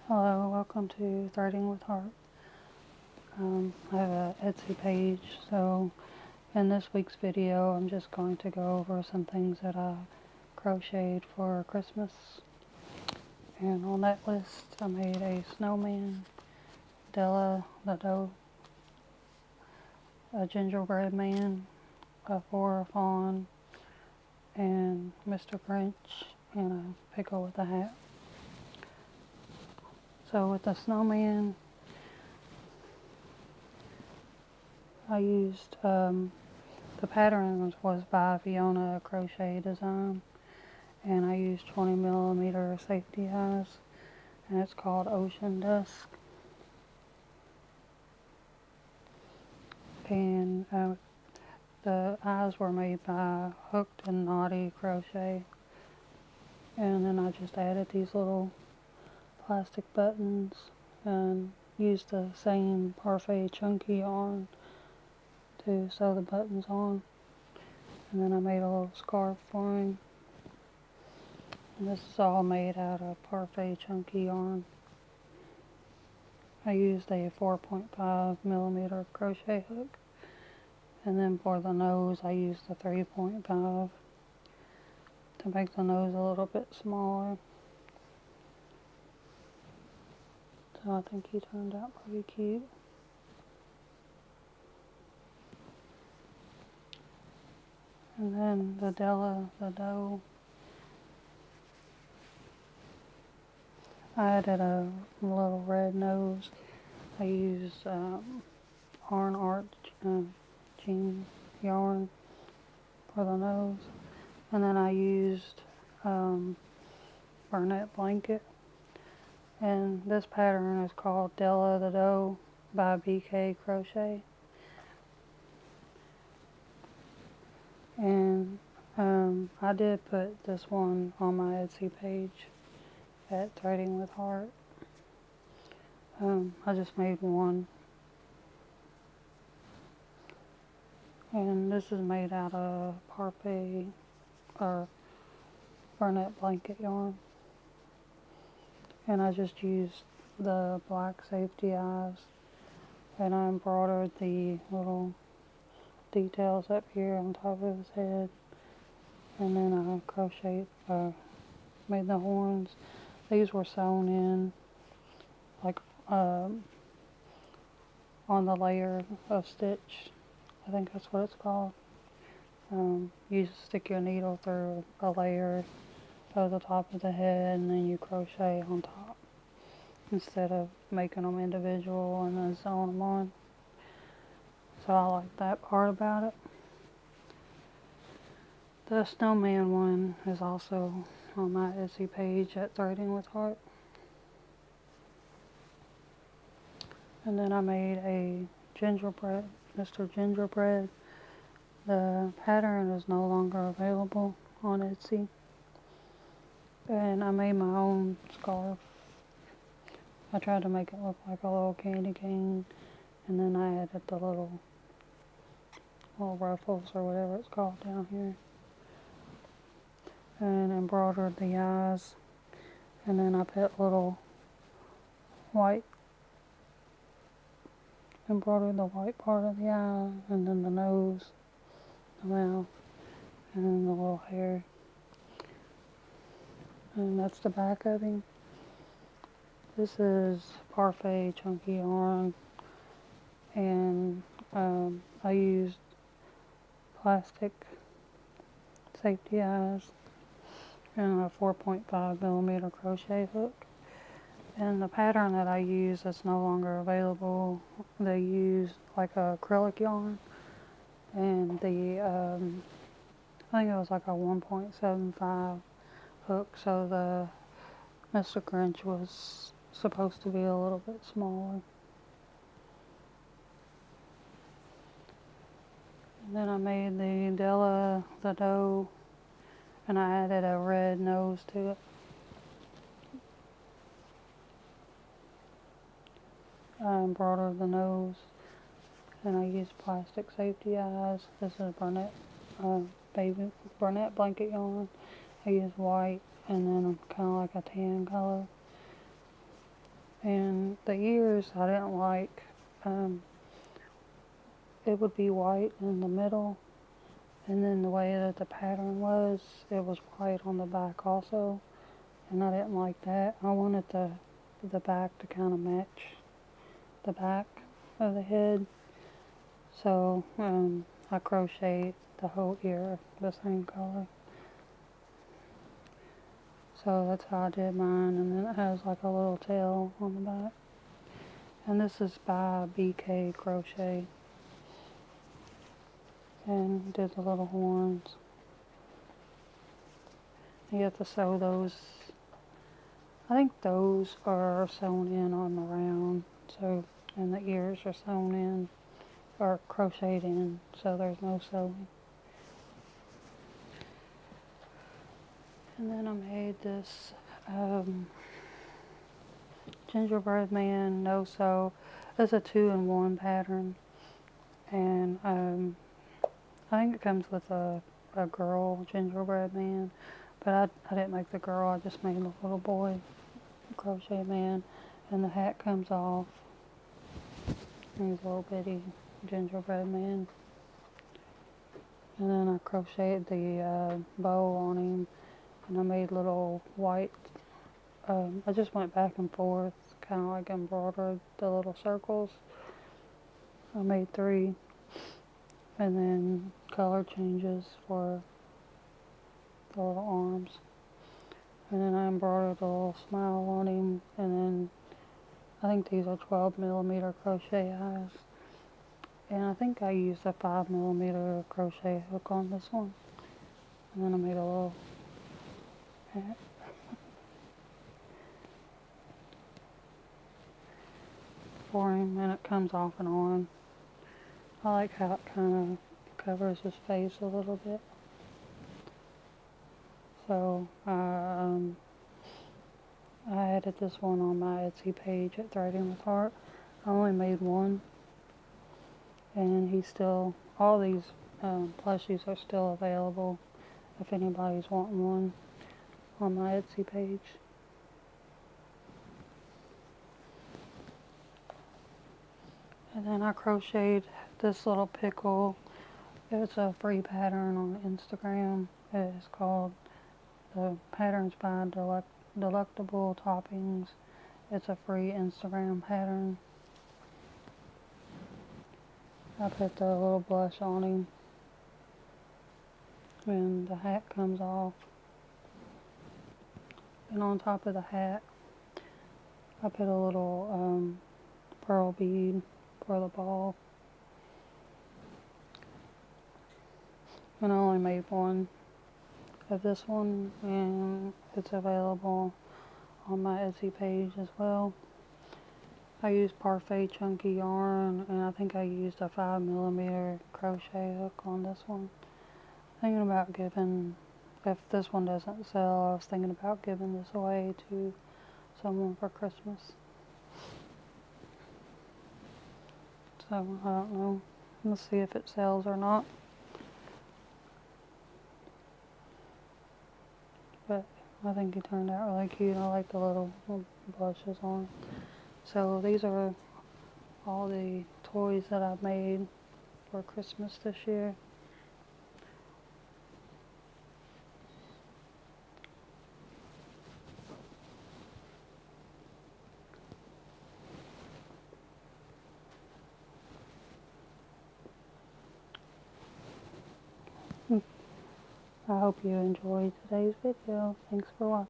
Hello, welcome to Threading with Heart. I have a Etsy page, so in this week's video I'm just going to go over some things that I crocheted for Christmas. And on that list I made a snowman, Delialah, a gingerbread man, a Fora fawn, and Mr. Grinch, and a pickle with a hat. So with the snowman, I used, the pattern was by fionacrochet design, and I used 20mm safety eyes, and it's called Ocean Dusk. And the eyes were made by hooked and knotty crochet, and then I just added these little plastic buttons and used the same parfait chunky yarn to sew the buttons on. And then I made a little scarf for him. And this is all made out of parfait chunky yarn. I used a 4.5mm crochet hook. And then for the nose I used a 3.5 to make the nose a little bit smaller. So I think he turned out pretty cute. And then the Delialah, I added a little red nose. I used Yarn Art jean yarn for the nose. And then I used Burnett blanket. And this pattern is called Delialah by Bkay crochet. And I did put this one on my Etsy page at Threading with Heart. I just made one. And this is made out of parfait or Burnett blanket yarn. And I just used the black safety eyes, and I embroidered the little details up here on top of his head, and then I crocheted, made the horns. These were sewn in like on the layer of stitch. I think that's what it's called. You just stick your needle through a layer of the top of the head, and then you crochet on top instead of making them individual and then sewing them on. So I like that part about it. The snowman one is also on my Etsy page at Threading with Heart. And then I made a gingerbread, Mr. Gingerbread. The pattern is no longer available on Etsy. And I made my own scarf. I tried to make it look like a little candy cane, and then I added the little ruffles or whatever it's called down here, and embroidered the eyes, and then I put little white, embroidered the white part of the eye, and then the nose, the mouth, and then the little hair. And that's the back of him. This is parfait chunky yarn, and I used plastic safety eyes and a 4.5mm crochet hook. And the pattern that I use is no longer available. They use like a acrylic yarn, and the I think it was like a 1.75 hook, so the Mr. Grinch was supposed to be a little bit smaller. And then I made the Delialah, and I added a red nose to it. I embroidered the nose, and I used plastic safety eyes. This is Burnett blanket yarn. I used white, and then kind of like a tan color. And the ears I didn't like. It would be white in the middle, and then the way that the pattern was, it was white on the back also, and I didn't like that. I wanted the back to kind of match the back of the head, so I crocheted the whole ear the same color. So that's how I did mine, and then it has like a little tail on the back. And this is by Bkay Crochet, and did the little horns. You have to sew those. I think those are sewn in on the round, so, and the ears are sewn in, or crocheted in, so there's no sewing. And then I made this gingerbread man no sew. It's a 2-in-1 pattern, and I think it comes with a girl gingerbread man, but I didn't make the girl, I just made the little boy crochet man, and the hat comes off. He's a little bitty gingerbread man. And then I crocheted the bow on him, and I made little white, I just went back and forth, kind of like embroidered the little circles. I made 3, and then color changes for the little arms. And then I embroidered a little smile on him, and then I think these are 12mm crochet eyes. And I think I used a 5mm crochet hook on this one. And then I made a little hat for him, and it comes off and on. I like how it kind of covers his face a little bit. So I added this one on my Etsy page at Threading with Heart. I only made one, and he's still, all these plushies are still available if anybody's wanting one on my Etsy page. And then I crocheted this little pickle. It's a free pattern on Instagram. It is called The Patterns by Delectable Toppings. It's a free Instagram pattern. I put the little blush on him, and the hat comes off. And on top of the hat, I put a little pearl bead for the ball. And I only made one of this one, and it's available on my Etsy page as well. I used Parfait chunky yarn, and I think I used a 5mm crochet hook on this one. Thinking about giving, if this one doesn't sell, I was thinking about giving this away to someone for Christmas. So I don't know. Let's see if it sells or not. But I think he turned out really cute. I like the little blushes on. So these are all the toys that I've made for Christmas this year. I hope you enjoyed today's video. Thanks for watching.